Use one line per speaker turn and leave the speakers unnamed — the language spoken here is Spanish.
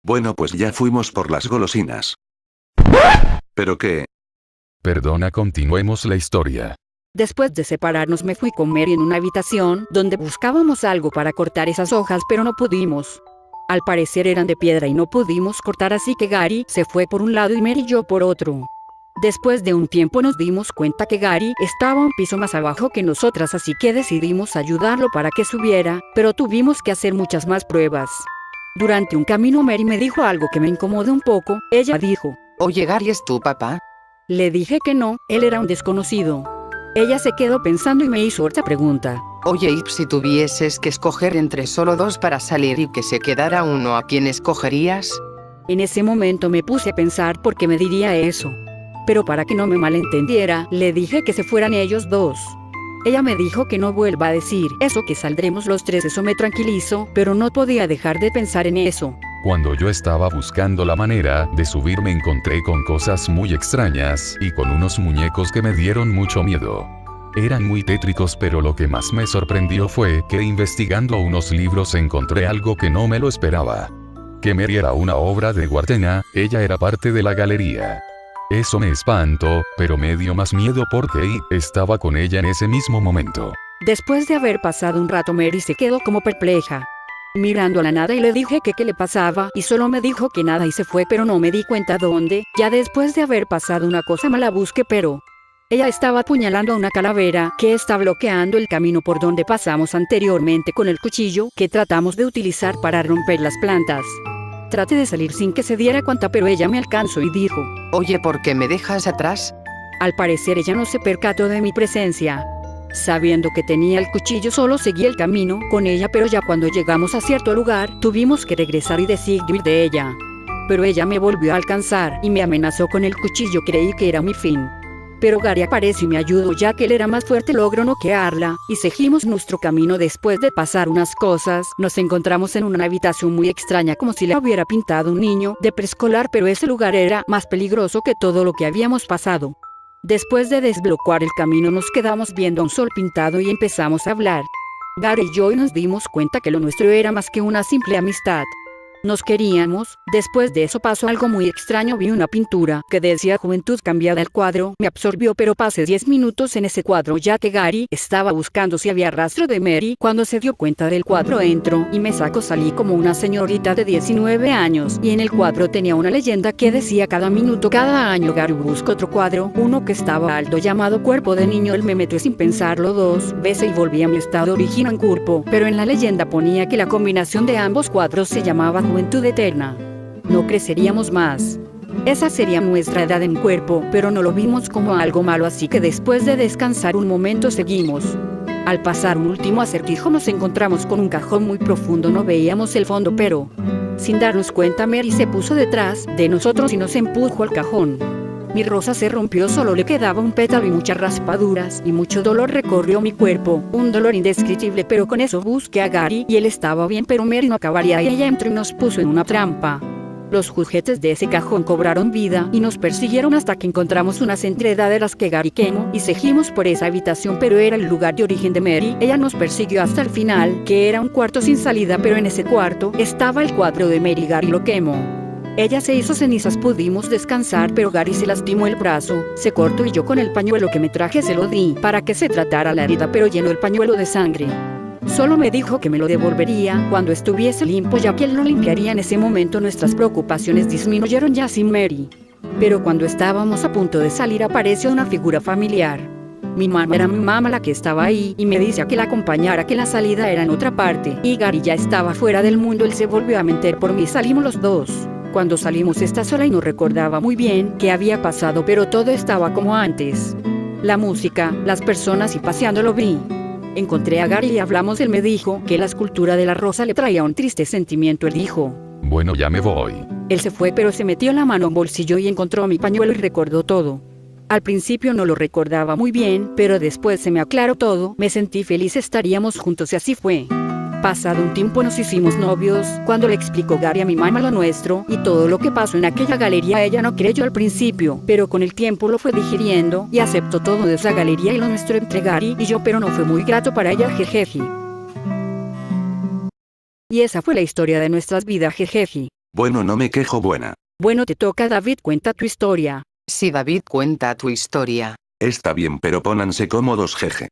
Bueno, pues ya fuimos por las golosinas. ¿Pero qué?
Perdona, continuemos la historia.
Después de separarnos me fui con Mary en una habitación donde buscábamos algo para cortar esas hojas, pero no pudimos. Al parecer eran de piedra y no pudimos cortar, así que Gary se fue por un lado y Mary y yo por otro. Después de un tiempo nos dimos cuenta que Gary estaba un piso más abajo que nosotras, así que decidimos ayudarlo para que subiera, pero tuvimos que hacer muchas más pruebas. Durante un camino Mary me dijo algo que me incomodó un poco. Ella dijo:
Oye, Gary, ¿es tu papá?
Le dije que no, él era un desconocido. Ella se quedó pensando y me hizo otra pregunta.
Oye, y si tuvieses que escoger entre solo dos para salir y que se quedara uno, ¿a quién escogerías?
En ese momento me puse a pensar por qué me diría eso. Pero para que no me malentendiera, le dije que se fueran ellos dos. Ella me dijo que no vuelva a decir eso, que saldremos los tres. Eso me tranquilizó, pero no podía dejar de pensar en eso.
Cuando yo estaba buscando la manera de subir me encontré con cosas muy extrañas y con unos muñecos que me dieron mucho miedo. Eran muy tétricos, pero lo que más me sorprendió fue que investigando unos libros encontré algo que no me lo esperaba. Que Mary era una obra de Guartena, ella era parte de la galería. Eso me espantó, pero me dio más miedo porque estaba con ella en ese mismo momento.
Después de haber pasado un rato, Mary se quedó como perpleja, mirando a la nada, y le dije que qué le pasaba y solo me dijo que nada y se fue, pero no me di cuenta dónde. Ya después de haber pasado una cosa mala busqué, pero ella estaba apuñalando a una calavera que está bloqueando el camino por donde pasamos anteriormente con el cuchillo que tratamos de utilizar para romper las plantas. Traté de salir sin que se diera cuenta, pero ella me alcanzó y dijo:
Oye, ¿por qué me dejas atrás?
Al parecer ella no se percató de mi presencia. Sabiendo que tenía el cuchillo, solo seguí el camino con ella, pero ya cuando llegamos a cierto lugar, tuvimos que regresar y decidir huir de ella. Pero ella me volvió a alcanzar y me amenazó con el cuchillo. Creí que era mi fin. Pero Gary apareció y me ayudó, ya que él era más fuerte. Logró noquearla y seguimos nuestro camino. Después de pasar unas cosas, nos encontramos en una habitación muy extraña, como si la hubiera pintado un niño de preescolar, pero ese lugar era más peligroso que todo lo que habíamos pasado. Después de desbloquear el camino nos quedamos viendo un sol pintado y empezamos a hablar, Gary y yo, y nos dimos cuenta que lo nuestro era más que una simple amistad. Nos queríamos. Después de eso pasó algo muy extraño. Vi una pintura que decía Juventud Cambiada. El cuadro me absorbió, pero pasé 10 minutos en ese cuadro, ya que Gary estaba buscando si había rastro de Mary. Cuando se dio cuenta del cuadro entró y me sacó. Salí como una señorita de 19 años y en el cuadro tenía una leyenda que decía: cada minuto, cada año Gary busca otro cuadro, uno que estaba alto, llamado Cuerpo de Niño. Él me metió sin pensarlo 2 veces y volví a mi estado original en cuerpo, pero en la leyenda ponía que la combinación de ambos cuadros se llamaba Juventud Eterna. No creceríamos más. Esa sería nuestra edad en cuerpo, pero no lo vimos como algo malo, así que después de descansar un momento seguimos. Al pasar un último acertijo nos encontramos con un cajón muy profundo. No veíamos el fondo, pero sin darnos cuenta Mary se puso detrás de nosotros y nos empujó al cajón. Mi rosa se rompió, solo le quedaba un pétalo y muchas raspaduras y mucho dolor recorrió mi cuerpo, un dolor indescriptible, pero con eso busqué a Gary y él estaba bien, pero Mary no acabaría y ella entró y nos puso en una trampa. Los juguetes de ese cajón cobraron vida y nos persiguieron hasta que encontramos unas enredaderas que Gary quemó y seguimos por esa habitación, pero era el lugar de origen de Mary. Ella nos persiguió hasta el final, que era un cuarto sin salida, pero en ese cuarto estaba el cuadro de Mary. Gary lo quemó. Ella se hizo cenizas. Pudimos descansar, pero Gary se lastimó el brazo, se cortó y yo con el pañuelo que me traje se lo di para que se tratara la herida, pero llenó el pañuelo de sangre. Solo me dijo que me lo devolvería cuando estuviese limpio, ya que él lo limpiaría. En ese momento nuestras preocupaciones disminuyeron ya sin Mary. Pero cuando estábamos a punto de salir apareció una figura familiar. Mi mamá era mi mamá la que estaba ahí y me dice que la acompañara, que la salida era en otra parte y Gary ya estaba fuera del mundo. Él se volvió a meter por mí. Salimos los dos. Cuando salimos está sola y no recordaba muy bien qué había pasado, pero todo estaba como antes. La música, las personas y paseando lo vi. Encontré a Gary y hablamos. Él me dijo que la escultura de la rosa le traía un triste sentimiento. Él dijo:
bueno, ya me voy.
Él se fue, pero se metió la mano en bolsillo y encontró mi pañuelo y recordó todo. Al principio no lo recordaba muy bien, pero después se me aclaró todo. Me sentí feliz, estaríamos juntos y así fue. Pasado un tiempo nos hicimos novios. Cuando le explicó Gary a mi mamá lo nuestro y todo lo que pasó en aquella galería, ella no creyó al principio, pero con el tiempo lo fue digiriendo y aceptó todo de esa galería y lo nuestro entre Gary y yo, pero no fue muy grato para ella, jejeji. Y esa fue la historia de nuestras vidas, jejeji.
Bueno, no me quejo, buena.
Bueno, te toca, David, cuenta tu historia.
Si David cuenta tu historia.
Está bien, pero pónganse cómodos, jeje.